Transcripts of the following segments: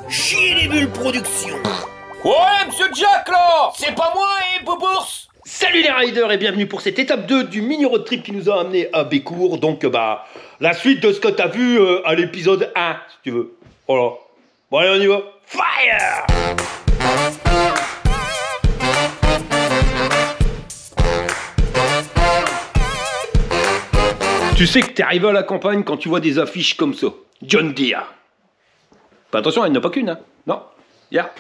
Chier les bulles production. Ouais, monsieur Jack, là. C'est pas moi, Bobours. Salut les riders et bienvenue pour cette étape 2 du mini road trip qui nous a amené à Bécourt. Donc la suite de ce que t'as vu à l'épisode 1, si tu veux. Voilà. Bon allez, on y va. Fire! Tu sais que t'es arrivé à la campagne quand tu vois des affiches comme ça. John Deere. Bah, attention, il n'y en a pas qu'une, hein. Non. Yeah.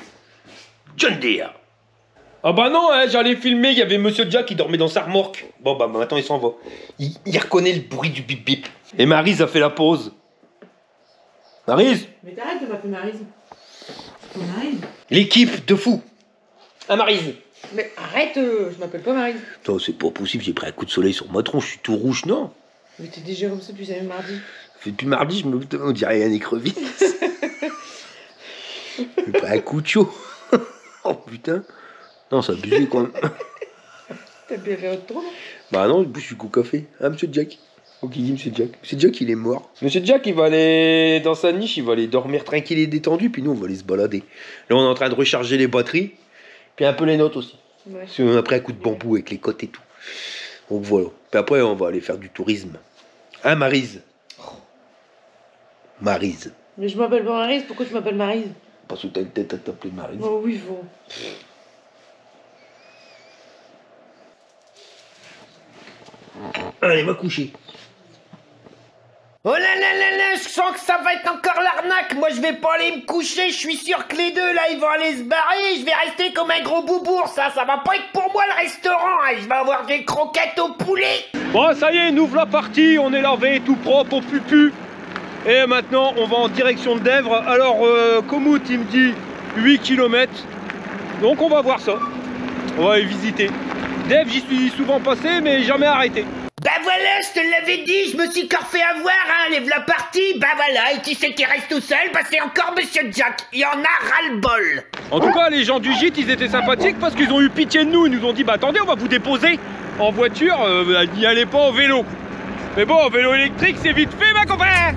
John Deere. Ah bah non, hein, j'allais filmer, il y avait Monsieur Jack qui dormait dans sa remorque. Bon bah maintenant il s'en va. Il reconnaît le bruit du bip bip. Et Maryse a fait la pause. Maryse? Mais t'arrêtes de m'appeler Maryse. C'est pas Maryse. L'équipe de fou. Ah Maryse. Mais arrête, je m'appelle pas Maryse. Non, c'est pas possible, j'ai pris un coup de soleil sur ma tronche, je suis tout rouge, non? Mais t'es déjà comme ça depuis mardi. Depuis mardi, on dirait un écrevisse. J'ai pris un coup de chaud. Oh putain. Non, ça a abusé quand même. T'as bien fait autre trop, non? Bah non, je suis au café. Hein, Monsieur Jack? Ok, dit Monsieur Jack. Monsieur Jack, il est mort. Monsieur Jack, il va aller dans sa niche, il va aller dormir tranquille et détendu, puis nous, on va aller se balader. Là, on est en train de recharger les batteries, puis un peu les notes aussi. Ouais. Parce qu'on a pris un coup de bambou avec les côtes et tout. Donc voilà. Puis après, on va aller faire du tourisme. Hein, Maryse? Maryse. Mais je m'appelle pas Maryse, pourquoi tu m'appelles Maryse? Parce que t'as une tête à t'appeler Maryse. Oh oui, bon. Allez, va coucher. Oh là là là là, je sens que ça va être encore l'arnaque. Moi je vais pas aller me coucher, je suis sûr que les deux là ils vont aller se barrer. Je vais rester comme un gros boubourg, ça va pas être pour moi le restaurant, hein. Je vais avoir des croquettes au poulet. Bon, ça y est, nous voilà partis, on est lavé, tout propre, au pupu. Et maintenant, on va en direction de Dèvres. Alors, Komout, il me dit 8 km. Donc, on va voir ça. On va aller visiter. Dèvres, j'y suis souvent passé, mais jamais arrêté. Bah voilà, je te l'avais dit, je me suis encore fait avoir, hein, lève la partie, bah voilà, et qui c'est qui reste tout seul? Bah c'est encore Monsieur Jack, il en a ras-le-bol. En tout cas, les gens du gîte, ils étaient sympathiques parce qu'ils ont eu pitié de nous. Ils nous ont dit, bah attendez, on va vous déposer en voiture, n'y allez pas en vélo. Mais bon, en vélo électrique, c'est vite fait, ma copain.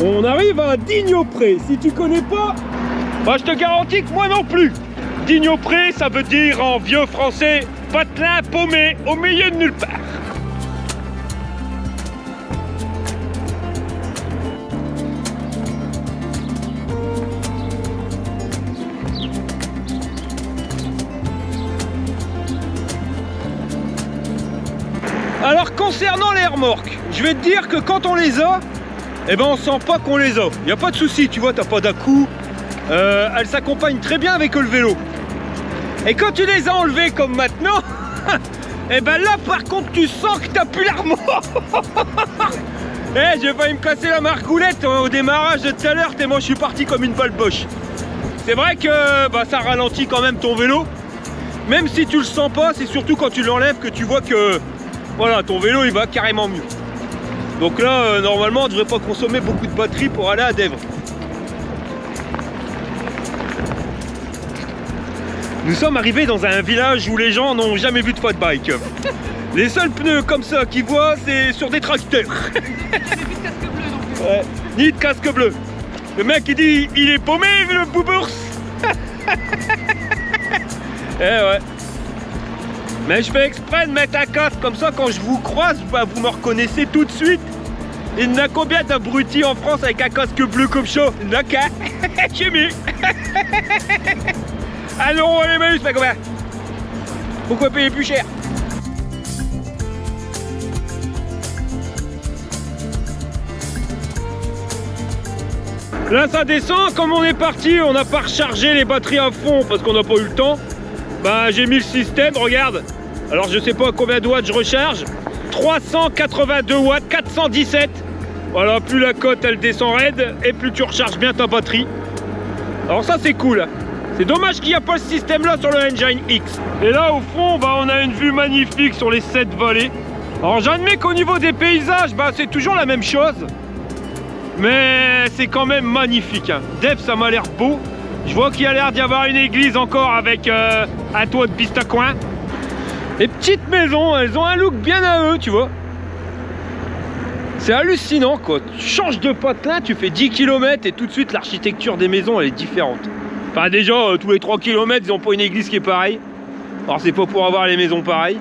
On arrive à Dignopré. Si tu connais pas, bah je te garantis que moi non plus. Dignopré, ça veut dire en vieux français patelin paumé au milieu de nulle part. Alors concernant les remorques, je vais te dire que quand on les a, eh ben on sent pas qu'on les a. Y a pas de souci, tu vois, t'as pas d'à-coup. Elles s'accompagnent très bien avec le vélo. Et quand tu les as enlevées comme maintenant, eh ben là par contre tu sens que t'as plus l'armoire. Eh, j'ai failli me casser la margoulette au démarrage de tout à l'heure, tellement je suis parti comme une balle boche. C'est vrai que bah, ça ralentit quand même ton vélo. Même si tu le sens pas, c'est surtout quand tu l'enlèves que tu vois que voilà, ton vélo il va carrément mieux. Donc là, normalement, on ne devrait pas consommer beaucoup de batterie pour aller à Dèvres. Nous sommes arrivés dans un village où les gens n'ont jamais vu de quad bike. Les seuls pneus comme ça qu'ils voient, c'est sur des tracteurs. Ouais, ni de casque bleu. Le mec il dit, il est paumé le boubours. Eh ouais. Mais je fais exprès de mettre un casque comme ça, quand je vous croise, bah, vous me reconnaissez tout de suite. Il y en a combien d'abrutis en France avec un casque bleu comme ça? Il n'y en a qu'un. J'ai mis. Allons, allez, Maïs, mais combien? Pourquoi payer plus cher? Là, ça descend. Comme on est parti, on n'a pas rechargé les batteries à fond parce qu'on n'a pas eu le temps. Bah, j'ai mis le système, regarde. Alors, je sais pas combien de watts je recharge. 382 watts, 417. Voilà, plus la cote elle descend raide et plus tu recharges bien ta batterie. Alors ça c'est cool. C'est dommage qu'il n'y a pas ce système là sur le Engine X. Et là au fond, bah, on a une vue magnifique sur les 7 vallées. Alors j'admets qu'au niveau des paysages, bah, c'est toujours la même chose. Mais c'est quand même magnifique, hein. Dèvres, ça m'a l'air beau. Je vois qu'il y a l'air d'y avoir une église encore avec un toit de piste à coin. Les petites maisons, elles ont un look bien à eux, tu vois. C'est hallucinant quoi. Tu changes de patelin, tu fais 10 km et tout de suite l'architecture des maisons elle est différente. Enfin déjà tous les 3 km ils n'ont pas une église qui est pareille. Alors c'est pas pour avoir les maisons pareilles.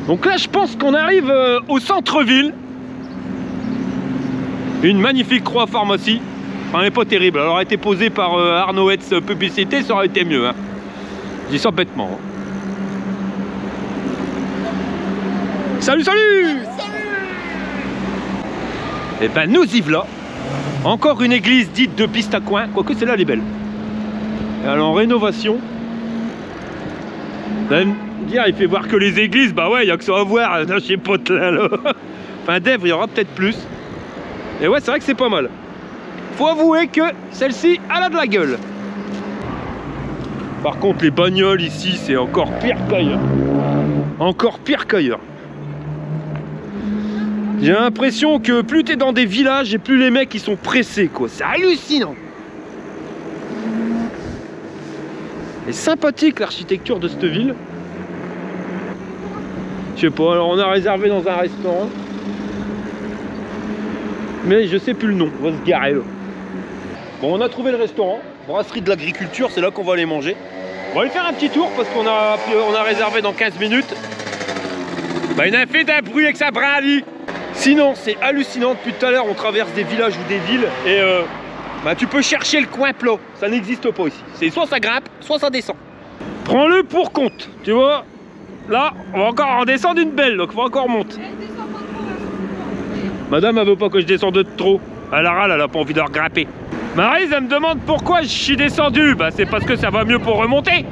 Donc là je pense qu'on arrive au centre-ville. Une magnifique croix pharmacie. Enfin elle n'est pas terrible. Elle aurait été posée par Arnaud Hetz publicité, ça aurait été mieux. Hein. Je dis ça bêtement. Hein. Salut, salut! Et ben nous y voilà. Encore une église dite de piste à coin, quoique celle-là elle est belle. Elle est en rénovation. Vous allez me dire, il fait voir que les églises, bah ouais, il n'y a que ça à voir dans chez Potelin là. Enfin d'Èvres, il y aura peut-être plus. Et ouais, c'est vrai que c'est pas mal. Faut avouer que celle-ci, elle a de la gueule. Par contre, les bagnoles ici, c'est encore pire qu'ailleurs. Encore pire qu'ailleurs. J'ai l'impression que plus t'es dans des villages et plus les mecs ils sont pressés quoi. C'est hallucinant. Et sympathique l'architecture de cette ville. Je sais pas, alors on a réservé dans un restaurant. Mais je sais plus le nom, on va se garer là. Bon on a trouvé le restaurant, brasserie de l'agriculture, c'est là qu'on va aller manger. On va aller faire un petit tour parce qu'on a réservé dans 15 minutes. Bah il a fait d'un bruit avec sa brindille. Sinon c'est hallucinant, depuis tout à l'heure on traverse des villages ou des villes et bah, tu peux chercher le coin plat, ça n'existe pas ici. C'est soit ça grimpe, soit ça descend. Prends-le pour compte, tu vois. Là on va encore en descendre une belle, donc il faut encore monter. Madame elle veut pas que je descende de trop. Elle râle, elle a pas envie de regrimper. Maryse elle me demande pourquoi je suis descendu. Bah c'est parce que ça va mieux pour remonter.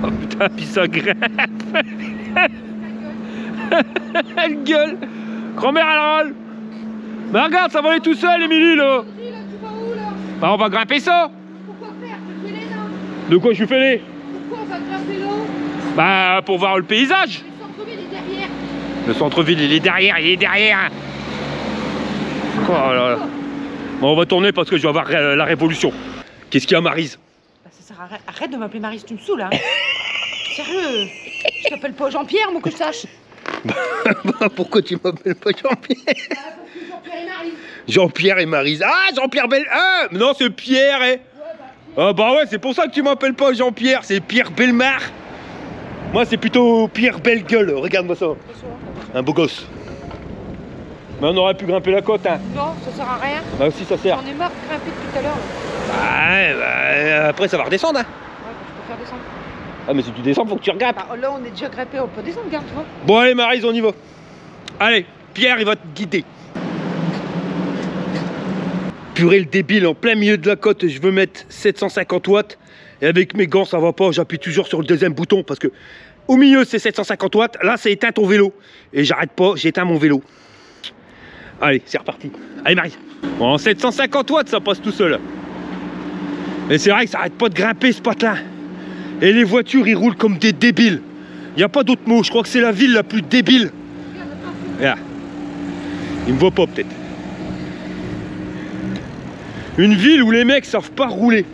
Oh putain, puis ça grimpe. Elle gueule. Grand-mère elle râle. Mais regarde, ça va aller tout seul, Émilie là. Bah on va grimper ça. Pourquoi faire? Je fais les nains. De quoi je suis fêlé? Pourquoi on va grimper l'eau? Bah pour voir le paysage. Le centre-ville est derrière. Le centre-ville il est derrière, il est derrière. Oh là là. Bon on va tourner parce que je vais avoir la révolution. Qu'est-ce qu'il y a Maryse? Bah, ça sert à rien. Arrête de m'appeler Maryse, tu me saoules hein. Sérieux? Je t'appelle pas Jean-Pierre, moi que je sache. Pourquoi tu m'appelles pas Jean-Pierre? Jean-Pierre et Marie. Jean-Pierre et Maryse. Ah, Jean-Pierre Belle. Ah, non, c'est Pierre. Et... Ah, bah ouais, c'est pour ça que tu m'appelles pas Jean-Pierre. C'est Pierre Bellemare. Moi, c'est plutôt Pierre Belle-Gueule. Regarde-moi ça. Un beau gosse. Mais on aurait pu grimper la côte, hein. Non, ça sert à rien. Bah, si, ça sert. On est marre de grimper depuis tout à l'heure. Ouais, bah, après, ça va redescendre, hein. Ouais, bah, je peux faire descendre. Ah, mais si tu descends, faut que tu regrimpes. Bah, là, on est déjà grimpé, on peut descendre, garde, tu vois. Bon, allez, Maryse, on y va. Allez, Pierre, il va te guider. Purée, le débile, en plein milieu de la côte, je veux mettre 750 watts. Et avec mes gants, ça va pas. J'appuie toujours sur le deuxième bouton parce que au milieu, c'est 750 watts. Là, ça éteint ton vélo. Et j'arrête pas, j'éteins mon vélo. Allez, c'est reparti. Allez, Maryse. Bon, 750 watts, ça passe tout seul. Et c'est vrai que ça arrête pas de grimper, ce patelin. Et les voitures, ils roulent comme des débiles. Il n'y a pas d'autre mot. Je crois que c'est la ville la plus débile. Regarde. Il me voit pas, peut-être. Une ville où les mecs savent pas rouler.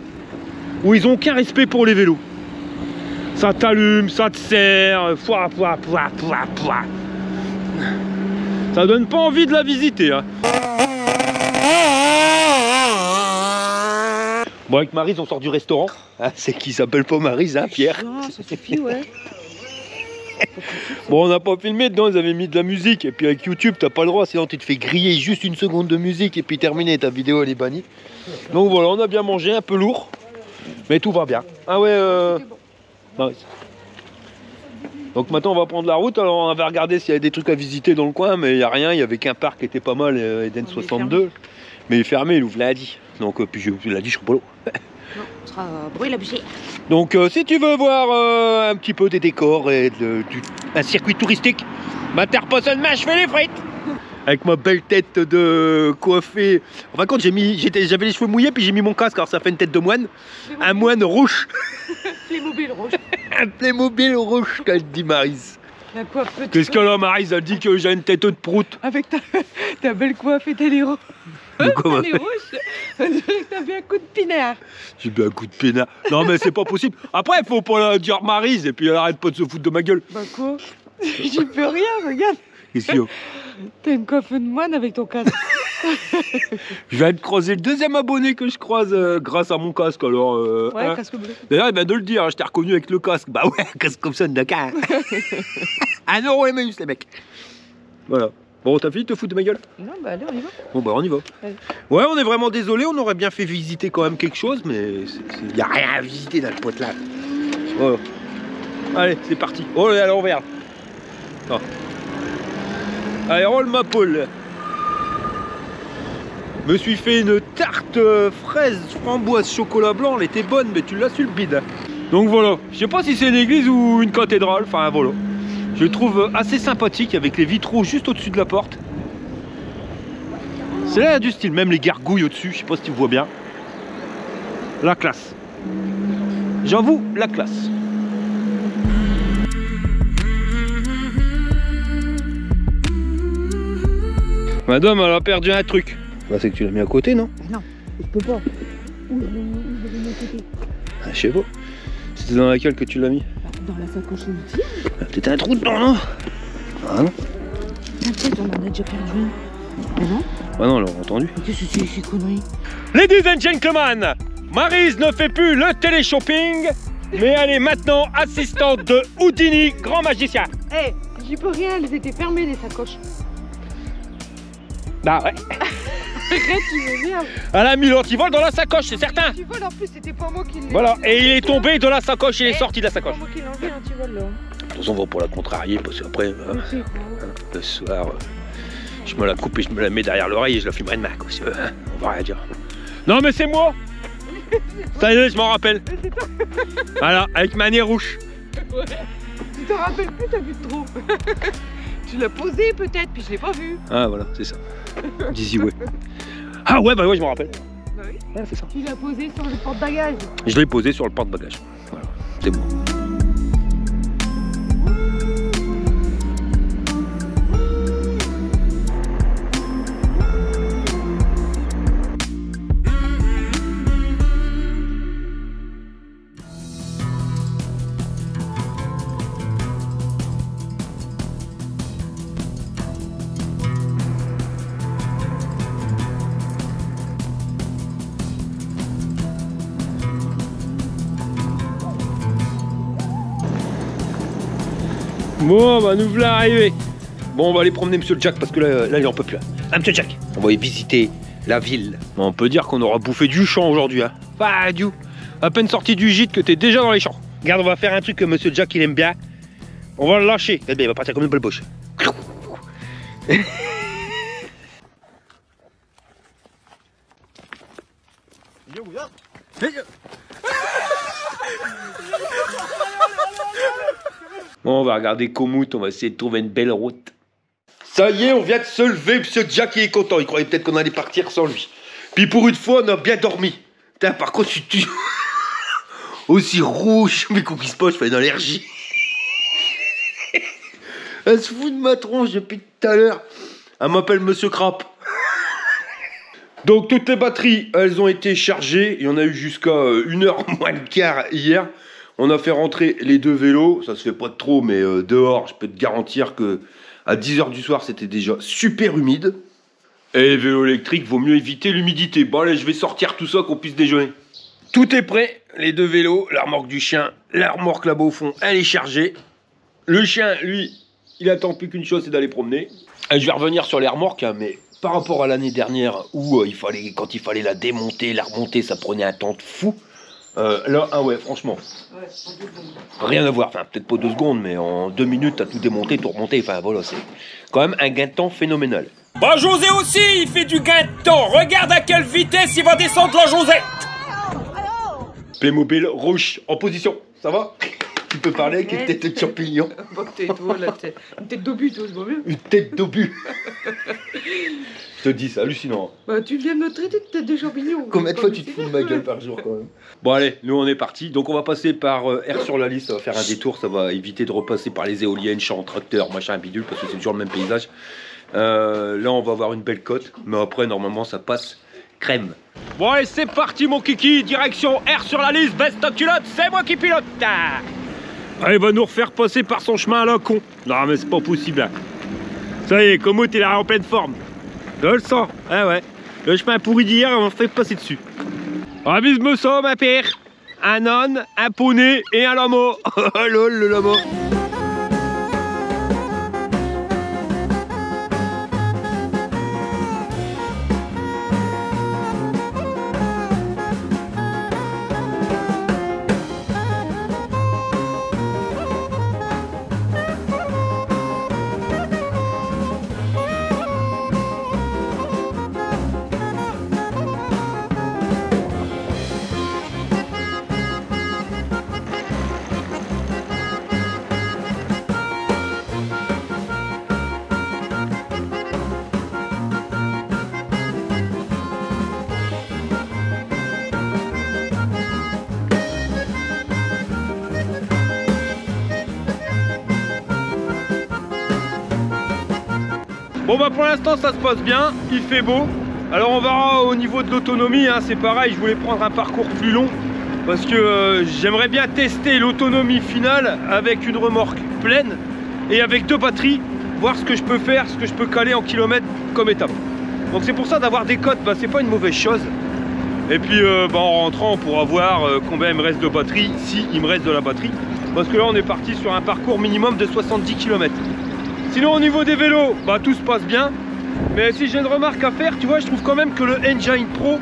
Où ils ont aucun respect pour les vélos. Ça t'allume, ça te sert. Ça donne pas envie de la visiter. Hein. Bon, avec Maryse, on sort du restaurant. Ah, c'est qui s'appelle pas Maryse, hein, Pierre? Non, ça suffit, ouais. Bon, on n'a pas filmé dedans, ils avaient mis de la musique. Et puis avec YouTube, t'as pas le droit, sinon tu te fais griller juste une seconde de musique et puis terminé, ta vidéo elle est bannie. Donc voilà, on a bien mangé, un peu lourd, mais tout va bien. Ah ouais, Maryse. Donc maintenant on va prendre la route, alors on va regarder s'il y a des trucs à visiter dans le coin, mais il n'y a rien, il y avait qu'un parc qui était pas mal, Eden 62. Mais il est fermé, il ouvre lundi. Donc puis je lundi je serai pas là. Non, on sera bruit la bouchée. Donc si tu veux voir un petit peu des décors et un circuit touristique, bah t'as reposé demain, je fais les frites. Avec ma belle tête de coiffée. En fin de compte, j'avais les cheveux mouillés puis j'ai mis mon casque, alors ça fait une tête de moine. Un moine rouge. Playmobil rouge. Un Playmobil rouge, qu'a dit Maryse. La coiffe. Qu'est-ce qu'elle a, Maryse? Elle dit que j'ai une tête de prout. Avec ta belle coiffe et tes léros. De quoi, Les rouges. On dirait que t'as bien un coup de pinard. J'ai bien un coup de pénard. Non, mais c'est pas possible. Après, il faut pas la dire Maryse et puis elle arrête pas de se foutre de ma gueule. Bah quoi? J'y peux rien, regarde. Qu'est-ce qu'il y a? T'as une coiffe de moine avec ton casque. Je viens de croiser le deuxième abonné que je croise grâce à mon casque. Alors, Ouais, hein. casque bleu. D'ailleurs, il vient de le dire, je t'ai reconnu avec le casque. Bah ouais, un casque comme ça, d'accord. 1 euro et minus, les mecs. Voilà. Bon, t'as fini de te foutre de ma gueule? Non, bah allez, on y va. Bon, bah on y va. Allez. Ouais, on est vraiment désolé, on aurait bien fait visiter quand même quelque chose, mais il y a rien à visiter dans le pote là. Voilà. Allez, c'est parti. Oh, allez, à l'envers. Oh. Allez, roule ma poule. Me suis fait une tarte fraise, framboise, chocolat blanc, elle était bonne, mais tu l'as su le bide. Donc voilà, je sais pas si c'est une église ou une cathédrale, enfin voilà. Je le trouve assez sympathique avec les vitraux juste au-dessus de la porte. C'est là, il y a du style, même les gargouilles au-dessus, je sais pas si tu vois bien. La classe. J'avoue, la classe. Madame, elle a perdu un truc. Bah, c'est que tu l'as mis à côté, non? Non, je peux pas. Où je l'ai mis à côté? Ah, je sais pas. C'était dans laquelle que tu l'as mis? Dans la sacoche ultime. Peut-être un trou dedans, non? Ah non? T'inquiète, on en a déjà perdu un. Ah non? Ah non, on l'a entendu. Qu'est-ce que c'est ces conneries? Ladies and gentlemen, Maryse ne fait plus le télé-shopping, mais elle est maintenant assistante de Houdini, grand magicien. Eh, j'y peux rien, elles étaient fermées les sacoches. Bah ouais. Arrête, tu m'énerves. Elle a mis l'antivol dans la sacoche, c'est certain. L'antivol en plus, c'était pas moi qui l'ai. Voilà, et il est tombé de la sacoche, il est sorti de la C'est sacoche. pas moi qui l'ai enlevé l'antivol là. De toute façon, on va pas la contrarier parce qu'après, le soir, je me la coupe et je me la mets derrière l'oreille et je la fumerai de main. Quoi, on va rien dire. Non, mais c'est moi. Ça y est, je m'en rappelle. Voilà, avec ma nez rouge. Ouais. Tu te rappelles plus, t'as vu de trop. Tu l'as posé peut-être, puis je l'ai pas vu. Ah voilà, c'est ça. Dizzy ouais. Ah ouais, bah ouais, je m'en rappelle. Bah oui. Ouais, c'est ça. Tu l'as posé sur le porte-bagages. Je l'ai posé sur le porte-bagages. Voilà, c'est moi. Bon, bah nous voilà arrivés. Bon, on va aller promener Monsieur Jack parce que là il en peut plus. Ah, Monsieur Jack, on va y visiter la ville. Bon, on peut dire qu'on aura bouffé du champ aujourd'hui. Hein. Pas du. À peine sorti du gîte que t'es déjà dans les champs. Regarde, on va faire un truc que Monsieur Jack il aime bien. On va le lâcher. Regarde bien, il va partir comme une belle poche. Bon, on va regarder Komoot, on va essayer de trouver une belle route. Ça y est, on vient de se lever, Monsieur Jack il est content, il croyait peut-être qu'on allait partir sans lui. Puis pour une fois, on a bien dormi. Putain, par contre, je suis aussi rouge, mais qu'on se pas, je fais une allergie. Elle se fout de ma tronche depuis tout à l'heure. Elle m'appelle Monsieur Crap. Donc toutes les batteries, elles ont été chargées. Il y en a eu jusqu'à 1h moins le quart hier. On a fait rentrer les 2 vélos. Ça se fait pas de trop, mais dehors, je peux te garantir que à 10h du soir, c'était déjà super humide. Et les vélos électriques, vaut mieux éviter l'humidité. Bon allez, je vais sortir tout ça qu'on puisse déjeuner. Tout est prêt. Les 2 vélos, la remorque du chien, la remorque là-bas au fond, elle est chargée. Le chien, lui, il attend plus qu'une chose, c'est d'aller promener. Et je vais revenir sur les remorques, hein, mais par rapport à l'année dernière où quand il fallait la démonter, la remonter, ça prenait un temps de fou. Là, ah ouais, franchement, rien à voir. Enfin, peut-être pas 2 secondes, mais en 2 minutes, t'as tout démonté, tout remonté. Enfin, voilà, c'est quand même un gain de temps phénoménal. Bah José aussi, il fait du gain de temps. Regarde à quelle vitesse il va descendre la Josette. Playmobil rouge en position, ça va? Tu peux parler avec une tête de champignon. Bon, tais-toi, là, une tête d'obus, toi, c'est pas mieux. Une tête d'obus. Je te dis, c'est hallucinant. Bah, tu viens de me traiter de tête de champignon. Combien de fois tu te fous de ma gueule par jour quand même? Bon allez, nous on est parti. Donc on va passer par R sur la liste, on va faire un détour, ça va éviter de repasser par les éoliennes, champs, tracteurs, machin, bidule, parce que c'est toujours le même paysage. Là on va avoir une belle côte, mais après normalement ça passe crème. Bon allez, c'est parti mon kiki, direction R sur la liste, baisse ta culotte, c'est moi qui pilote. Ah, il va nous refaire passer par son chemin à la con. Non mais c'est pas possible. Hein. Ça y est, Komoot il est en pleine forme. Je le sens, ah ouais. Le chemin pourri d'hier, on fait passer dessus. Avise-moi ça, ma père. Un âne, un poney et un lama. Oh lol, le lama. Bon bah pour l'instant ça se passe bien, il fait beau. Alors on verra au niveau de l'autonomie, hein, c'est pareil, je voulais prendre un parcours plus long parce que j'aimerais bien tester l'autonomie finale avec une remorque pleine et avec 2 batteries, voir ce que je peux faire, ce que je peux caler en kilomètres comme étape. Donc c'est pour ça d'avoir des cotes, bah, c'est pas une mauvaise chose. Et puis bah, en rentrant on pourra voir combien il me reste de batterie, si il me reste de la batterie. Parce que là on est parti sur un parcours minimum de 70 km. Sinon au niveau des vélos, bah, tout se passe bien. Mais si j'ai une remarque à faire, tu vois, je trouve quand même que le Engine Pro,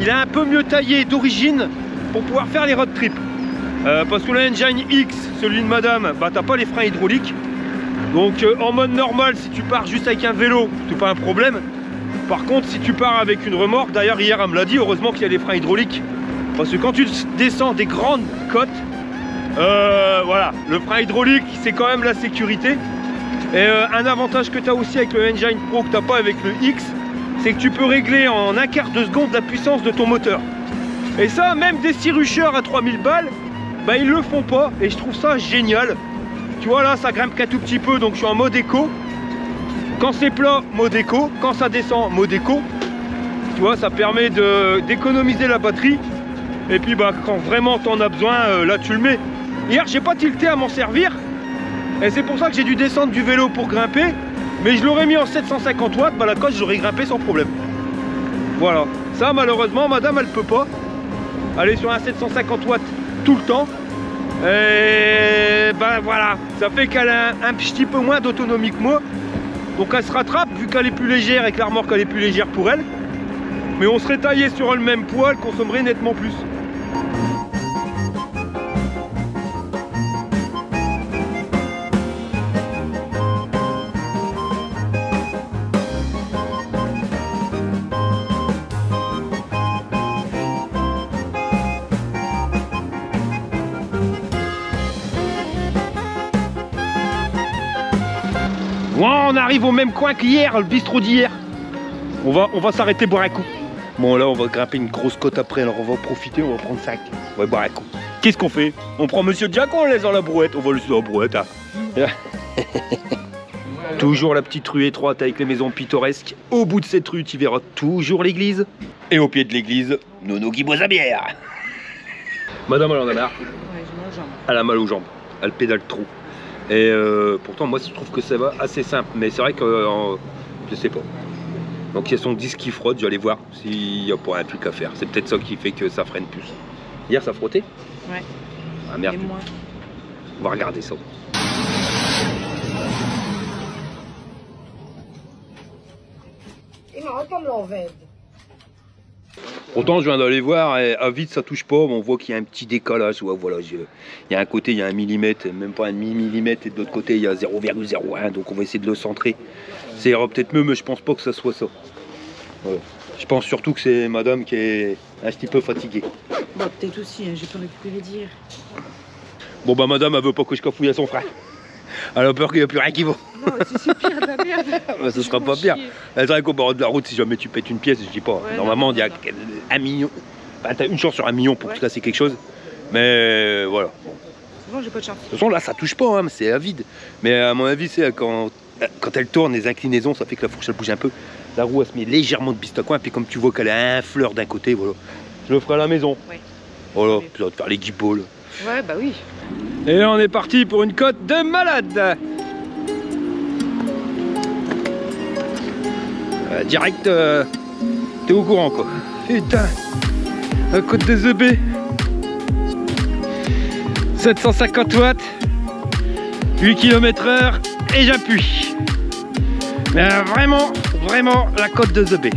il est un peu mieux taillé d'origine pour pouvoir faire les road trips. Parce que le Engine X, celui de madame, bah, t'as pas les freins hydrauliques. Donc en mode normal, si tu pars juste avec un vélo, c'est pas un problème. Par contre, si tu pars avec une remorque, d'ailleurs hier elle me l'a dit, heureusement qu'il y a les freins hydrauliques. Parce que quand tu descends des grandes côtes, voilà, le frein hydraulique, c'est quand même la sécurité. Et un avantage que tu as aussi avec le Engine Pro que tu n'as pas avec le X, c'est que tu peux régler en un quart de seconde la puissance de ton moteur. Et ça, même des cirucheurs à 3000 balles, bah, ils le font pas et je trouve ça génial. Tu vois là, ça grimpe qu'un tout petit peu, donc je suis en mode éco. Quand c'est plat, mode éco. Quand ça descend, mode éco. Tu vois, ça permet d'économiser la batterie. Et puis bah, quand vraiment tu en as besoin, là tu le mets. Hier, j'ai pas tilté à m'en servir. Et c'est pour ça que j'ai dû descendre du vélo pour grimper. Mais je l'aurais mis en 750 watts, bah la coche j'aurais grimpé sans problème. Voilà. Ça malheureusement madame elle peut pas aller sur un 750 watts tout le temps. Et ben voilà. Ça fait qu'elle a un petit peu moins d'autonomie que moi. Donc elle se rattrape vu qu'elle est plus légère et que la remorque elle est plus légère pour elle. Mais on serait taillé sur le même poids, elle consommerait nettement plus. On arrive au même coin qu'hier, le bistrot d'hier. On va s'arrêter boire un coup. Bon là on va grimper une grosse côte après, alors on va profiter, on va prendre 5. On va boire un coup. Qu'est-ce qu'on fait? On prend Monsieur Jack, on le laisse dans la brouette. On va le laisser dans la brouette. Hein. Toujours la petite rue étroite avec les maisons pittoresques. Au bout de cette rue, tu verras toujours l'église. Et au pied de l'église, Nono qui boit sa bière. Madame elle en a marre. Ouais, j'ai mal aux jambes. Elle a mal aux jambes. Elle pédale trop. Et pourtant moi je trouve que ça va assez simple, mais c'est vrai que je sais pas. Donc il y a son disque qui frotte, j'allais voir s'il y a pas un truc à faire. C'est peut-être ça qui fait que ça freine plus. Hier ça frottait? Ouais. Ah merde. Et moi. On va regarder ça. Il me ressemble l'envers. Pourtant je viens d'aller voir et à vide ça touche pas, on voit qu'il y a un petit décalage. Ouais, voilà, il y a un côté il y a 1 millimètre, même pas 1 millimètre, et de l'autre côté il y a 0,01, donc on va essayer de le centrer. Ça ira peut-être mieux, mais je pense pas que ça soit ça. Ouais. Je pense surtout que c'est madame qui est un petit peu fatiguée. Bah peut-être aussi, hein, j'ai pas récupéré d'hier. Bon bah madame elle veut pas que je cafouille à son frère. Elle a peur qu'il n'y ait plus rien qui vaut. Non, c'est pire de la merde. Bah, ce sera pas pire. Elle dirait qu'au bord de la route, si jamais tu pètes une pièce, je dis pas. Ouais, normalement, il y a non. 1 million. Enfin, t'as une chance sur 1 million pour te casser quelque chose. Mais voilà. C'est bon, j'ai pas de chance. De toute façon, là, ça touche pas, hein, c'est à vide. Mais à mon avis, c'est quand elle tourne, les inclinaisons, ça fait que la fourche, elle bouge un peu. La roue, elle se met légèrement de biste à coin. Puis comme tu vois qu'elle a un fleur d'un côté, voilà. Je le ferai à la maison. Ouais. Voilà, puis ça va te faire les guibolles. Ouais, bah oui. Et là, on est parti pour une côte de malade. Direct, t'es au courant quoi. Putain, la côte des EB. 750 watts, 8 km/h et j'appuie. Mais vraiment, vraiment la côte de EB.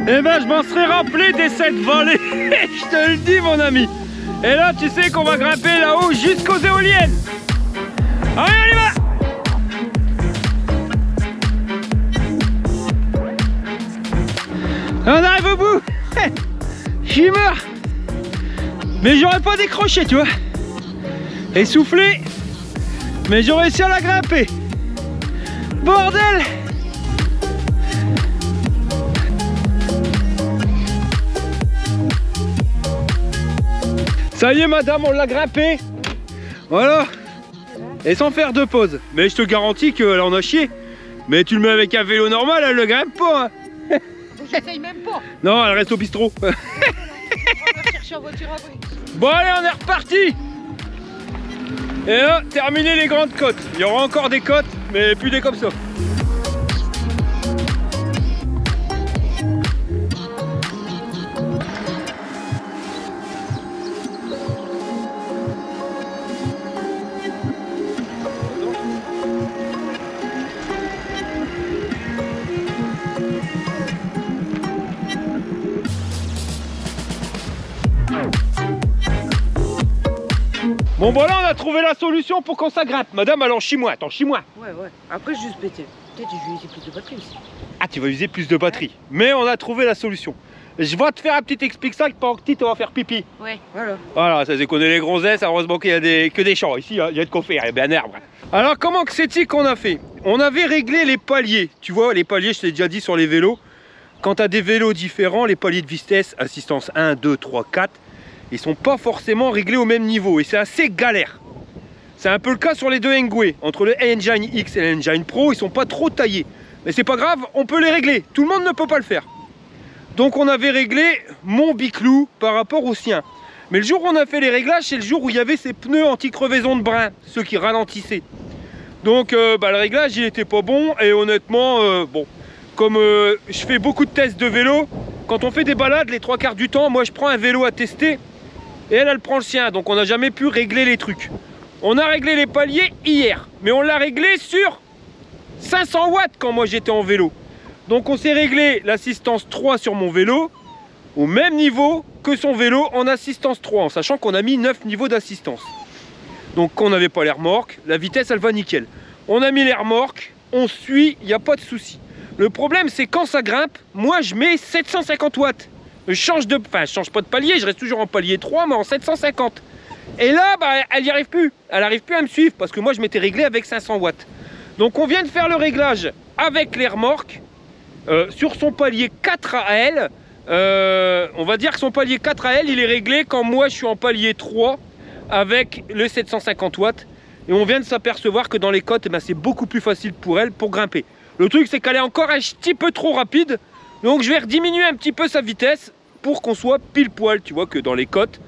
Eh ben je m'en serais rappelé des 7 vallées, je te le dis mon ami. Et là tu sais qu'on va grimper là-haut jusqu'aux éoliennes. Allez on y va. On arrive au bout. Je suis mort. Mais j'aurais pas décroché tu vois. Essoufflé. Mais j'ai réussi à la grimper. Bordel. Ça y est madame, on l'a grimpé. Voilà. Et sans faire de pause. Mais je te garantis qu'elle en a chié. Mais tu le mets avec un vélo normal, elle le grimpe pas. Hein. J'essaye même pas. Non, elle reste au bistrot. On va chercher en voiture après. Bon allez, on est reparti. Et là, terminé les grandes côtes. Il y aura encore des côtes, mais plus des comme ça. Bon bah là on a trouvé la solution pour qu'on s'agrippe. Madame, alors chie-moi, attends, chie-moi. Ouais, ouais. Après, je vais juste péter. Peut-être que je vais user plus de batterie aussi. Ah, tu vas user plus de batterie. Mais on a trouvé la solution. Je vais te faire un petit explique ça pendant que tu vas faire pipi. Ouais, voilà. Voilà, ça c'est qu'on est les gonzesses, heureusement qu'il y a que des champs. Ici, il y a de quoi faire, il y a bien un arbre. Alors comment que c'est-il qu'on a fait? On avait réglé les paliers. Tu vois, les paliers, je t'ai déjà dit sur les vélos. Quand tu as des vélos différents, les paliers de vitesse, assistance 1, 2, 3, 4, ils sont pas forcément réglés au même niveau. Et c'est assez galère. C'est un peu le cas sur les deux Engwe. Entre le Engine X et l'Engine Pro, ils sont pas trop taillés. Mais c'est pas grave, on peut les régler. Tout le monde ne peut pas le faire. Donc on avait réglé mon biclou par rapport au sien. Mais le jour où on a fait les réglages, c'est le jour où il y avait ces pneus anti-crevaison de brin, ceux qui ralentissaient. Donc le réglage il était pas bon. Et honnêtement, bon, comme je fais beaucoup de tests de vélo, quand on fait des balades, les 3/4 du temps, moi je prends un vélo à tester et elle prend le sien. Donc on n'a jamais pu régler les trucs. On a réglé les paliers hier, mais on l'a réglé sur 500 watts quand moi j'étais en vélo. Donc on s'est réglé l'assistance 3 sur mon vélo au même niveau que son vélo en assistance 3, en sachant qu'on a mis 9 niveaux d'assistance. Donc on n'avait pas les remorques, la vitesse elle va nickel. On a mis les remorques, on suit, il n'y a pas de souci. Le problème c'est quand ça grimpe, moi je mets 750 watts. Je change pas de palier, je reste toujours en palier 3 mais en 750. Et là, elle n'y arrive plus. Elle n'arrive plus à me suivre parce que moi, je m'étais réglé avec 500 watts. Donc, on vient de faire le réglage avec les remorques sur son palier 4 à elle. On va dire que son palier 4 à elle, il est réglé quand moi, je suis en palier 3 avec le 750 watts. Et on vient de s'apercevoir que dans les côtes, c'est beaucoup plus facile pour elle pour grimper. Le truc, c'est qu'elle est encore un petit peu trop rapide. Donc, je vais rediminuer un petit peu sa vitesse pour qu'on soit pile poil. Tu vois que dans les côtes,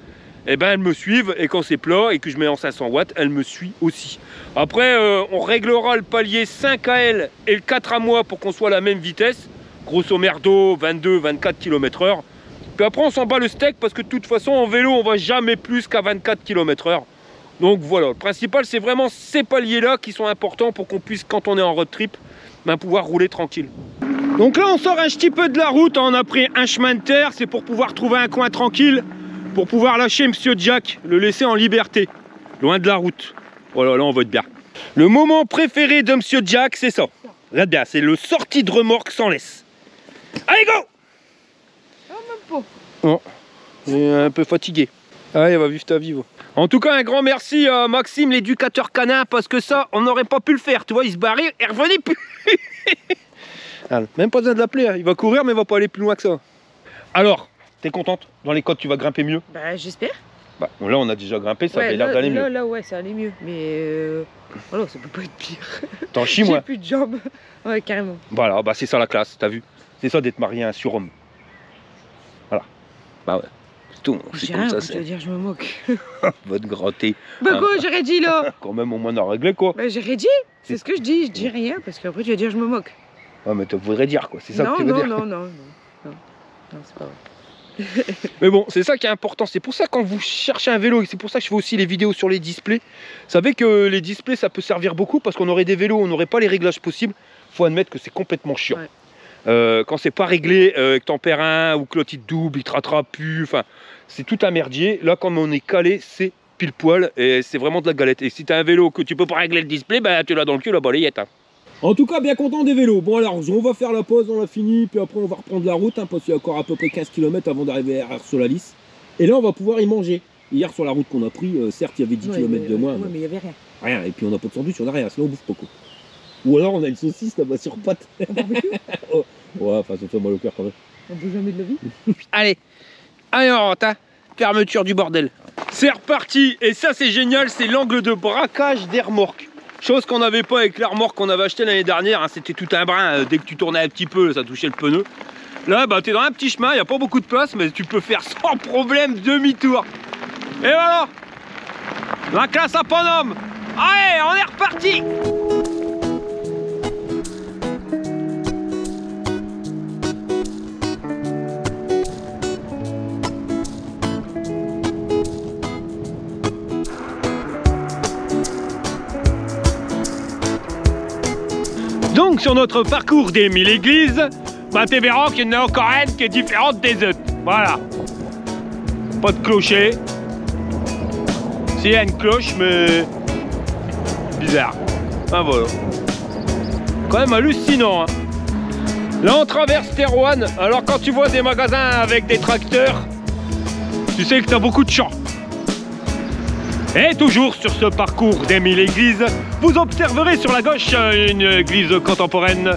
eh ben, elles me suivent et quand c'est plat et que je mets en 500 watts, elles me suivent aussi. Après, on réglera le palier 5 à elle et le 4 à moi pour qu'on soit à la même vitesse. Grosso merdo, 22-24 km/h. Puis après, on s'en bat le steak parce que de toute façon, en vélo, on va jamais plus qu'à 24 km/h. Donc voilà, le principal, c'est vraiment ces paliers-là qui sont importants pour qu'on puisse, quand on est en road trip, pouvoir rouler tranquille. Donc là, on sort un petit peu de la route. On a pris un chemin de terre, c'est pour pouvoir trouver un coin tranquille. Pour pouvoir lâcher Monsieur Jack, le laisser en liberté, loin de la route. Voilà, là on va être bien. Le moment préféré de Monsieur Jack, c'est ça. Regarde bien, c'est le sortie de remorque sans laisse. Allez, go! Oh, même pas. Bon, il est un peu fatigué. Allez, va vivre ta vie. Va. En tout cas, un grand merci à Maxime, l'éducateur canin, parce que ça, on n'aurait pas pu le faire. Tu vois, il se barrait et revenait plus. Alors, même pas besoin de l'appeler, hein. Il va courir, mais il va pas aller plus loin que ça. Alors, t'es contente? Dans les côtes, tu vas grimper mieux? Bah, j'espère. Bah, là, on a déjà grimpé, ça avait l'air d'aller mieux. Là, ouais, ça allait mieux. Mais voilà, ça peut pas être pire. T'en chies, moi. J'ai plus de jambes. Ouais, carrément. Voilà, bah c'est ça la classe, t'as vu? C'est ça d'être marié à un surhomme. Voilà. Bah ouais. C'est tout. C'est comme ça, je veux dire, je me moque. Va te gratter. Bah quoi, j'aurais dit là? Quand même, au moins, on a réglé quoi. Bah, j'aurais dit. C'est ce que je dis. Je dis rien parce qu'après, tu vas dire, je me moque. Ouais, mais tu voudrais dire quoi, c'est ça que tu veux dire. Non, c'est pas vrai. Mais bon, c'est ça qui est important. C'est pour ça quand vous cherchez un vélo, et c'est pour ça que je fais aussi les vidéos sur les displays. Vous savez que les displays, ça peut servir beaucoup parce qu'on aurait des vélos, on n'aurait pas les réglages possibles. Faut admettre que c'est complètement chiant. Ouais. Quand c'est pas réglé, que t'en perds un ou que l'autre il te double, il te rattrape plus, enfin, c'est tout un merdier. Là, comme on est calé, c'est pile poil et c'est vraiment de la galette. Et si t'as un vélo que tu peux pas régler le display, bah tu l'as dans le cul, la balayette. Hein. En tout cas, bien content des vélos. Bon alors, on va faire la pause, on a fini, puis après on va reprendre la route, hein, parce qu'il y a encore à peu près 15 km avant d'arriver à Ars-sur-la-Lys. Et là, on va pouvoir y manger. Hier, sur la route qu'on a pris, certes, il y avait 10 km de moins. Ouais, mais il y avait rien. Rien, et puis on n'a pas de sandwich, on a rien, sinon on bouffe pas quoi. Ou alors on a une saucisse là-bas sur pattes. Oh, ouais, enfin, ça fait mal au cœur quand même. On peut jamais de la vie. Allez, allez, on rentre, hein. Fermeture du bordel. C'est reparti, et ça c'est génial, c'est l'angle de braquage des remorques. Chose qu'on n'avait pas avec les remorques qu'on avait acheté l'année dernière, hein, c'était tout un brin, dès que tu tournais un petit peu, ça touchait le pneu. Là, bah, tu es dans un petit chemin, il n'y a pas beaucoup de place, mais tu peux faire sans problème demi-tour. Et voilà, la classe à Paname. Allez, on est reparti. Donc sur notre parcours des 1000 églises, bah tu verras qu'il y en a encore une qui est différente des autres. Voilà. Pas de clocher. Si, il y a une cloche, mais bizarre. Ah voilà. Quand même hallucinant. Hein. Là on traverse Terouanne. Alors quand tu vois des magasins avec des tracteurs, tu sais que tu as beaucoup de champs. Et toujours sur ce parcours des 1000 églises, vous observerez sur la gauche une église contemporaine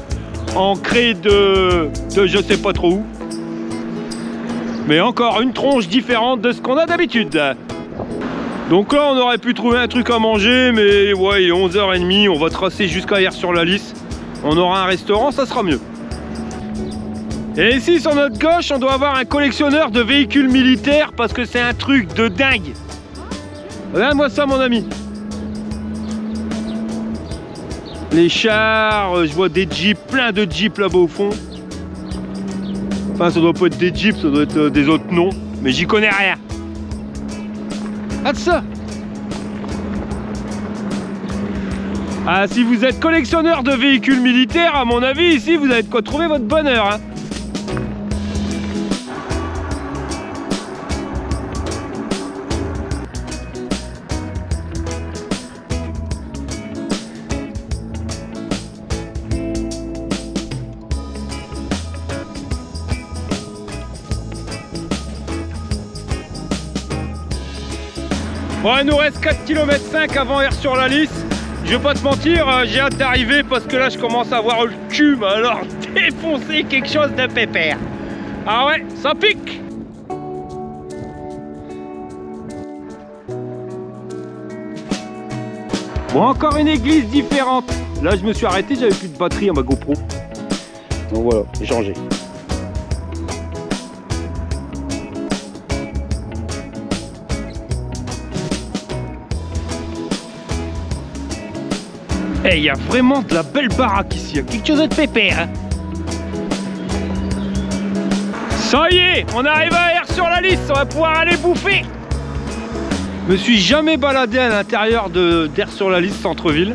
ancrée de je sais pas trop où. Mais encore une tronche différente de ce qu'on a d'habitude. Donc là on aurait pu trouver un truc à manger, mais ouais il est 11h30, on va tracer jusqu'à Ars-sur-la-Lys. On aura un restaurant, ça sera mieux. Et ici sur notre gauche, on doit avoir un collectionneur de véhicules militaires parce que c'est un truc de dingue. Regarde-moi ça mon ami. Les chars, je vois des jeeps, plein de jeeps là-bas au fond. Enfin ça doit pas être des jeeps, ça doit être des autres noms. Mais j'y connais rien. Ah de ça. Ah si vous êtes collectionneur de véhicules militaires, à mon avis ici vous avez de quoi trouver votre bonheur hein. Bon, il nous reste 4,5 km avant Ars-sur-la-Lys. Je vais pas te mentir, j'ai hâte d'arriver parce que là je commence à avoir le cul, mais alors défoncer quelque chose de pépère. Ah ouais, ça pique. Bon, encore une église différente. Là je me suis arrêté, j'avais plus de batterie à ma GoPro. Donc voilà, j'ai changé. Eh, il y a vraiment de la belle baraque ici, il y a quelque chose de pépère. Hein. Ça y est, on arrive à Ars-sur-la-Lys, on va pouvoir aller bouffer. Je me suis jamais baladé à l'intérieur d'Ars-sur-la-Lys centre-ville.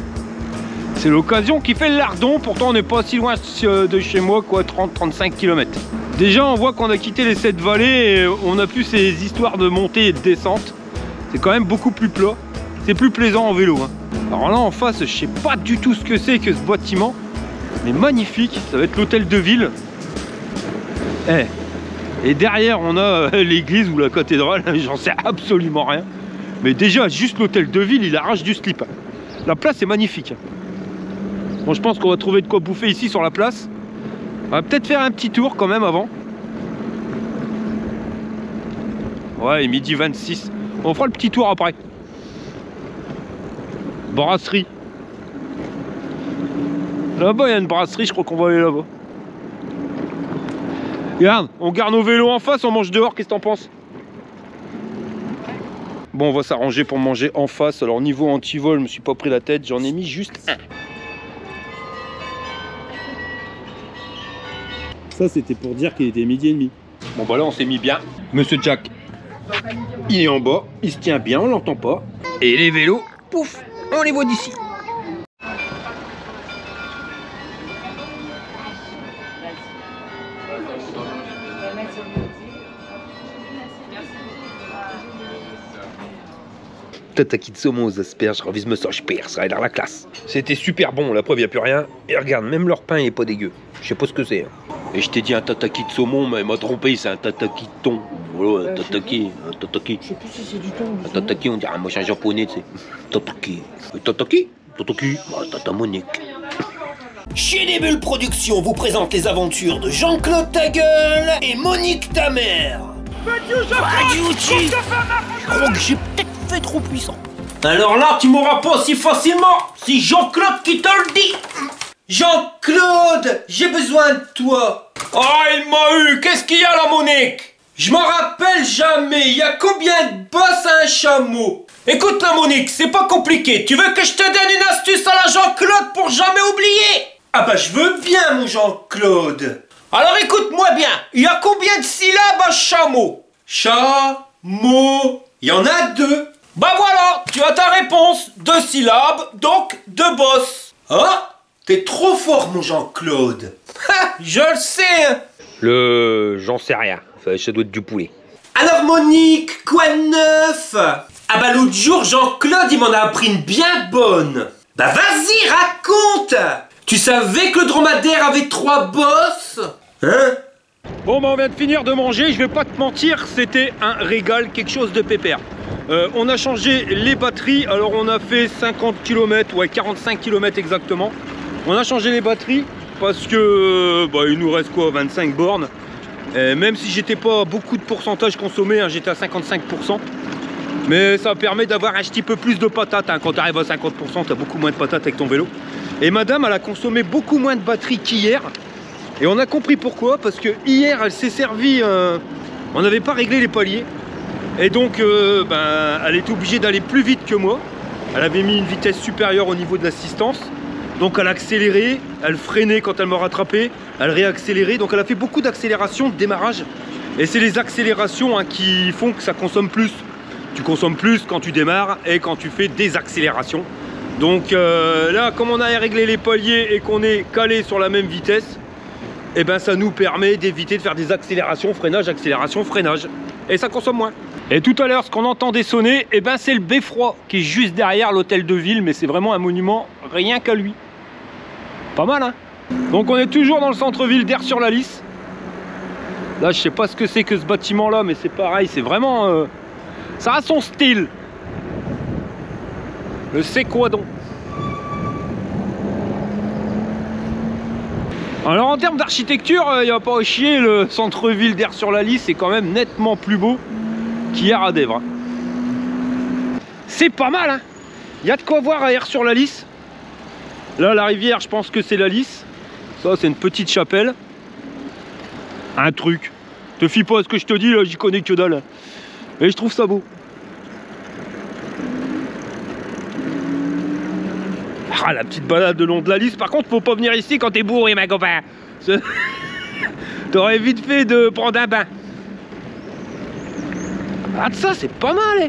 C'est l'occasion qui fait le lardon, pourtant on n'est pas si loin de chez moi, quoi, 30-35 km. Déjà on voit qu'on a quitté les 7 vallées et on n'a plus ces histoires de montée et de descente. C'est quand même beaucoup plus plat, c'est plus plaisant en vélo. Hein. Alors là en face, je sais pas du tout ce que c'est que ce bâtiment, mais magnifique, ça va être l'hôtel de ville. Et derrière on a l'église ou la cathédrale, j'en sais absolument rien. Mais déjà juste l'hôtel de ville, il arrache du slip. La place est magnifique. Bon, je pense qu'on va trouver de quoi bouffer ici sur la place. On va peut-être faire un petit tour quand même avant. Ouais, il est midi 26. On fera le petit tour après. Brasserie. Là-bas, il y a une brasserie, je crois qu'on va aller là-bas. Regarde, on garde nos vélos en face, on mange dehors, qu'est-ce que t'en penses? Bon, on va s'arranger pour manger en face. Alors, niveau anti-vol, je me suis pas pris la tête, j'en ai mis juste un. Ça, c'était pour dire qu'il était midi et demi. Bon, bah là, on s'est mis bien. Monsieur Jack, il est en bas, il se tient bien, on l'entend pas. Et les vélos, pouf, on les voit d'ici. Tataki de saumon aux asperges, revise me sage pire, ça a l'air la classe. C'était super bon, la preuve, il n'y a plus rien. Et regarde, même leur pain, il est pas dégueu. Je sais pas ce que c'est. Et je t'ai dit un tataki de saumon, mais il m'a trompé, c'est un tataki de thon. Voilà, un tataki, un tataki. Je sais plus si c'est du thon. Un tataki, on dirait un machin japonais, tu sais. Tataki. Tataki? Tataki? Bah, tata Monique. Chez des Bulles Productions vous présente les aventures de Jean-Claude ta gueule et Monique ta mère. Je crois que j'ai peut-être fait trop puissant. Alors là, tu m'auras pas si facilement. C'est Jean-Claude qui te le dit. Jean-Claude, j'ai besoin de toi. Oh, il m'a eu. Qu'est-ce qu'il y a là, Monique? Je m'en rappelle jamais. Il y a combien de bosses à un chameau? Écoute la Monique, c'est pas compliqué. Tu veux que je te donne une astuce à la Jean-Claude pour jamais oublier? Ah bah je veux bien, mon Jean-Claude. Alors écoute-moi bien. Il y a combien de syllabes à chameau? Chameau. Il y en a 2. Bah voilà, tu as ta réponse. 2 syllabes, donc 2 bosses. Ah, t'es trop fort, mon Jean-Claude. Je le sais. J'en sais rien. Enfin, ça doit être du poulet. Alors Monique, quoi de neuf? Ah bah l'autre jour, Jean-Claude, il m'en a appris une bien bonne. Bah vas-y, raconte. Tu savais que le dromadaire avait 3 bosses? Hein? Bon, bah on vient de finir de manger, je vais pas te mentir, c'était un régal, quelque chose de pépère. On a changé les batteries, alors on a fait 50 km, ouais 45 km exactement. On a changé les batteries parce que bah, il nous reste quoi, 25 bornes. Même si j'étais pas beaucoup de pourcentage consommé, hein, j'étais à 55%. Mais ça permet d'avoir un petit peu plus de patates, hein. Quand tu arrives à 50%, tu as beaucoup moins de patates avec ton vélo. Et madame, elle a consommé beaucoup moins de batterie qu'hier. Et on a compris pourquoi, parce que hier, elle s'est servie, on n'avait pas réglé les paliers. Et donc, elle était obligée d'aller plus vite que moi. Elle avait mis une vitesse supérieure au niveau de l'assistance. Donc elle a accéléré, elle freinait quand elle m'a rattrapé, elle réaccélérait. Donc elle a fait beaucoup d'accélération, de démarrage. Et c'est les accélérations, hein, qui font que ça consomme plus. Tu consommes plus quand tu démarres et quand tu fais des accélérations. Donc là, comme on a réglé les paliers et qu'on est calé sur la même vitesse, et ben ça nous permet d'éviter de faire des accélérations, freinage, accélération, freinage. Et ça consomme moins. Et tout à l'heure, ce qu'on entendait sonner, et ben c'est le beffroi qui est juste derrière l'hôtel de ville, mais c'est vraiment un monument rien qu'à lui. Pas mal, hein? Donc on est toujours dans le centre-ville d'Aire-sur-la-Lys. Là, je sais pas ce que c'est que ce bâtiment-là, mais c'est pareil, c'est vraiment... ça a son style. Le c'est quoi donc? Alors en termes d'architecture, il n'y a pas à chier, le centre-ville d'Aire-sur-la-Lys est quand même nettement plus beau qu'hier à Dèvres. C'est pas mal, hein? Il y a de quoi voir à Aire-sur-la-Lys. Là, la rivière, je pense que c'est la Lys. Ça, c'est une petite chapelle. Un truc. Te fie pas à ce que je te dis, là, j'y connais que dalle. Et je trouve ça beau. Ah, la petite balade le long de la Lys. Par contre, faut pas venir ici quand t'es bourré, ma copain. T'aurais vite fait de prendre un bain. Ah, ça, c'est pas mal, hein.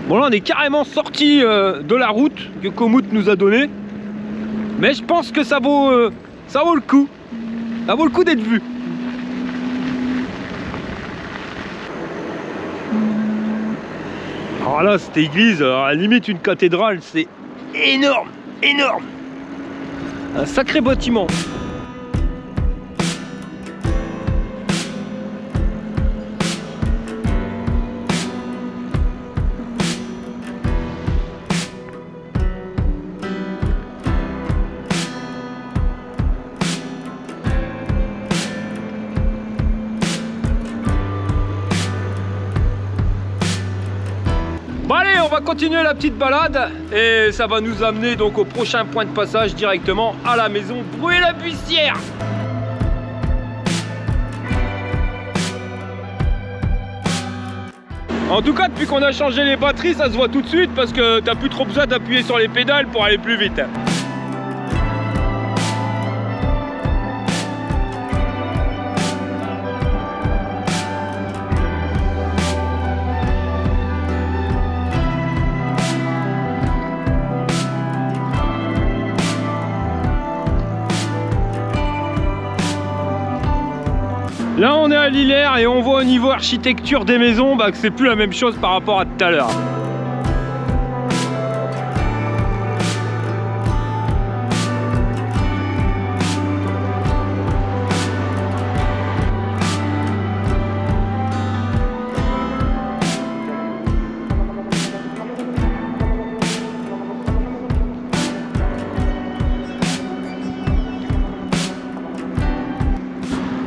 Bon, là, on est carrément sorti de la route que Komoot nous a donnée. Mais je pense que ça vaut le coup. Ça vaut le coup d'être vu. Alors là, cette église, à la limite une cathédrale, c'est énorme, énorme. Un sacré bâtiment. Bon allez, on va continuer la petite balade et ça va nous amener donc au prochain point de passage directement à la maison Bruay-la-Buissière. En tout cas, depuis qu'on a changé les batteries, ça se voit tout de suite parce que t'as plus trop besoin d'appuyer sur les pédales pour aller plus vite. Là on est à Lillers et on voit au niveau architecture des maisons que c'est plus la même chose par rapport à tout à l'heure.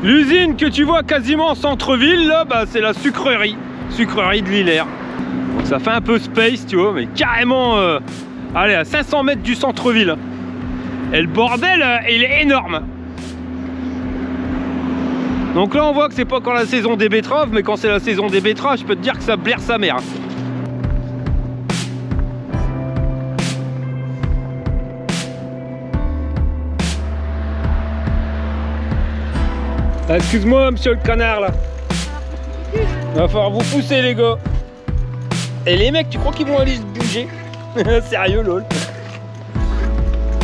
L'usine que tu vois quasiment en centre-ville, là, c'est la sucrerie de Lillers. Donc ça fait un peu space, tu vois, mais carrément, allez, à 500 mètres du centre-ville. Et le bordel, il est énorme. Donc là, on voit que c'est pas encore la saison des betteraves, mais quand c'est la saison des betteraves, je peux te dire que ça blaire sa mère. Excuse-moi, monsieur le canard, là. Il va falloir vous pousser, les gars. Et les mecs, tu crois qu'ils vont aller se bouger? Sérieux, lol.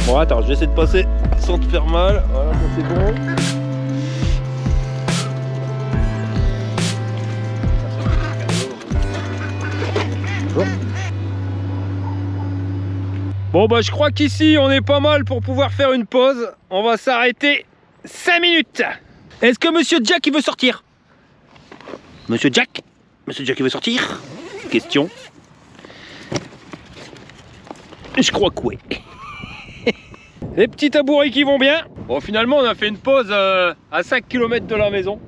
Bon, attends, je vais essayer de passer sans te faire mal. Voilà, ça c'est bon. Bon, bah, je crois qu'ici, on est pas mal pour pouvoir faire une pause. On va s'arrêter 5 minutes. Est-ce que Monsieur Jack il veut sortir? Monsieur Jack il veut sortir? Question. Je crois que oui. Les petits tabourets qui vont bien. Bon, finalement on a fait une pause à 5 km de la maison.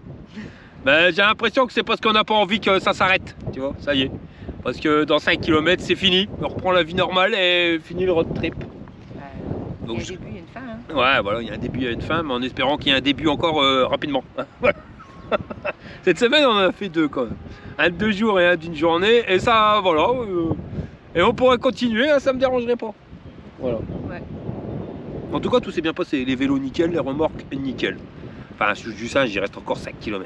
Mais j'ai l'impression que c'est parce qu'on n'a pas envie que ça s'arrête. Tu vois, ça y est. Parce que dans 5 km c'est fini. On reprend la vie normale et fini le road trip. Donc, il y a un début, il y a une fin. Hein. Ouais, voilà, il y a un début, il y a une fin, mais en espérant qu'il y ait un début encore rapidement. Cette semaine, on en a fait 2 quand même. Un de 2 jours et un d'une journée, et ça, voilà. Et on pourrait continuer, hein, ça me dérangerait pas. Voilà. Ouais. En tout cas, tout s'est bien passé. Les vélos nickel, les remorques nickel. Enfin, du singe, il reste encore 5 km.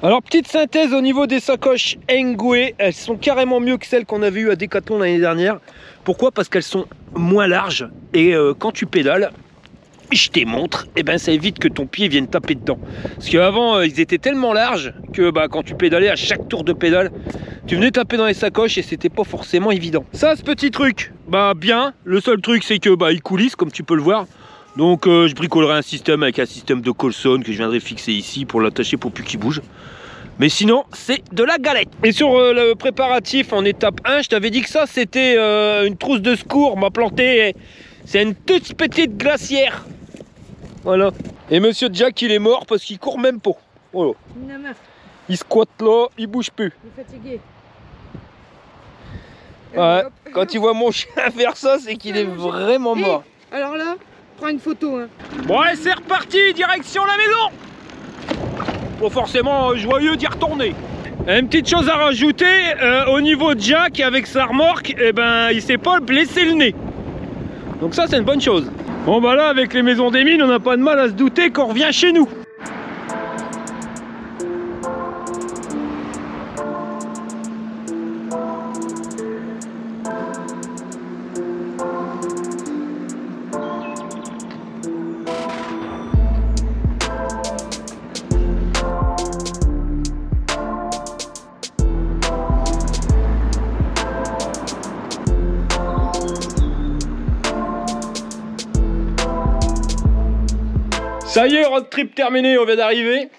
Alors, petite synthèse au niveau des sacoches Engwe, elles sont carrément mieux que celles qu'on avait eues à Decathlon l'année dernière. Pourquoi? Parce qu'elles sont moins larges et quand tu pédales, je te montre, et ben ça évite que ton pied vienne taper dedans. Parce qu'avant, ils étaient tellement larges que quand tu pédalais, à chaque tour de pédale, tu venais taper dans les sacoches et c'était pas forcément évident. Ça, ce petit truc, bien. Le seul truc, c'est que il coulisse, comme tu peux le voir. Donc je bricolerai un système avec un système de Colson que je viendrai fixer ici pour l'attacher pour plus qu'il bouge. Mais sinon, c'est de la galette. Et sur le préparatif en étape 1, je t'avais dit que ça, c'était une trousse de secours. M'a planté, c'est une toute petite glacière. Voilà. Et Monsieur Jack, il est mort parce qu'il court même pas. Voilà. Il squatte là, il bouge plus. Il est fatigué. Ouais. Quand il voit mon chien faire ça, c'est qu'il est vraiment mort. Alors là, prends une photo. Hein. Bon, allez, c'est reparti, direction la maison. Bon, forcément joyeux d'y retourner. Une petite chose à rajouter, au niveau de Jack avec sa remorque, il s'est pas blessé le nez. Donc ça c'est une bonne chose. Bon là avec les maisons des mines, on n'a pas de mal à se douter qu'on revient chez nous. Ça y est, road trip terminé, on vient d'arriver.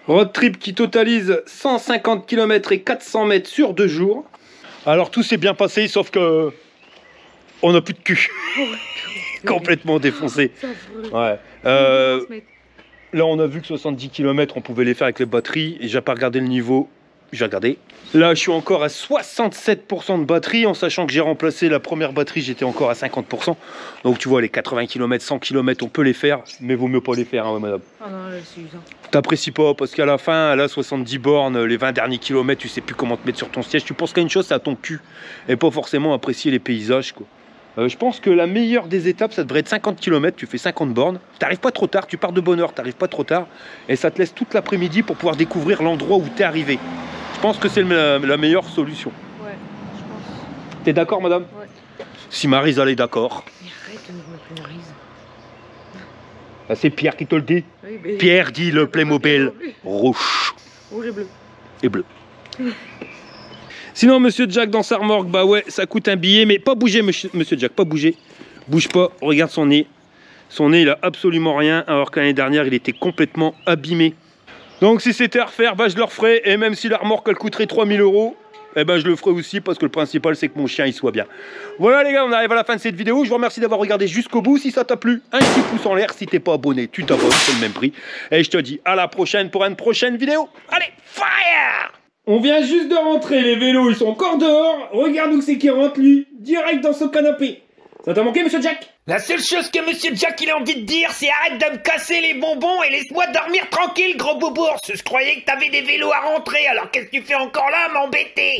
Road trip qui totalise 150 km et 400 mètres sur 2 jours. Alors tout s'est bien passé, sauf que on n'a plus de cul. Complètement défoncé. Ouais. Là, on a vu que 70 km, on pouvait les faire avec les batteries. Et j'ai pas regardé le niveau. J'ai regardé. Là, je suis encore à 67% de batterie, en sachant que j'ai remplacé la première batterie, j'étais encore à 50%. Donc, tu vois, les 80 km, 100 km, on peut les faire, mais vaut mieux pas les faire, hein, madame. Ah non, là, c'est usant. T'apprécies pas, parce qu'à la fin, là, 70 bornes, les 20 derniers kilomètres, tu sais plus comment te mettre sur ton siège. Tu penses qu'à une chose, c'est à ton cul. Et pas forcément apprécier les paysages, quoi. Je pense que la meilleure des étapes, ça devrait être 50 km, tu fais 50 bornes, t'arrives pas trop tard, tu pars de bonne heure, t'arrives pas trop tard, et ça te laisse toute l'après-midi pour pouvoir découvrir l'endroit où t'es arrivé. Je pense que c'est la meilleure solution. Ouais, je pense. T'es d'accord, madame? Ouais. Si Maryse, elle est d'accord. Mais arrête de me mettre Maryse. Ah, c'est Pierre qui te le dit. Oui, mais... Pierre dit le Playmobil rouge. Rouge et bleu. Et bleu. Sinon, monsieur Jack dans sa remorque, bah ouais, ça coûte un billet, mais pas bouger, monsieur Jack, pas bouger. Bouge pas, regarde son nez. Son nez, il a absolument rien, alors que l'année dernière, il était complètement abîmé. Donc, si c'était à refaire, bah je le referais, et même si la remorque, elle coûterait 3000 €, eh ben, je le ferai aussi, parce que le principal, c'est que mon chien, il soit bien. Voilà, les gars, on arrive à la fin de cette vidéo. Je vous remercie d'avoir regardé jusqu'au bout. Si ça t'a plu, un petit pouce en l'air. Si t'es pas abonné, tu t'abonnes, c'est le même prix. Et je te dis à la prochaine pour une prochaine vidéo. Allez, fire! On vient juste de rentrer, les vélos ils sont encore dehors. Regarde où c'est qui rentre lui, direct dans ce canapé. Ça t'a manqué, monsieur Jack? La seule chose que monsieur Jack il a envie de dire, c'est arrête de me casser les bonbons et laisse-moi dormir tranquille, gros boubours. Je croyais que t'avais des vélos à rentrer, alors qu'est-ce que tu fais encore là, m'embêter?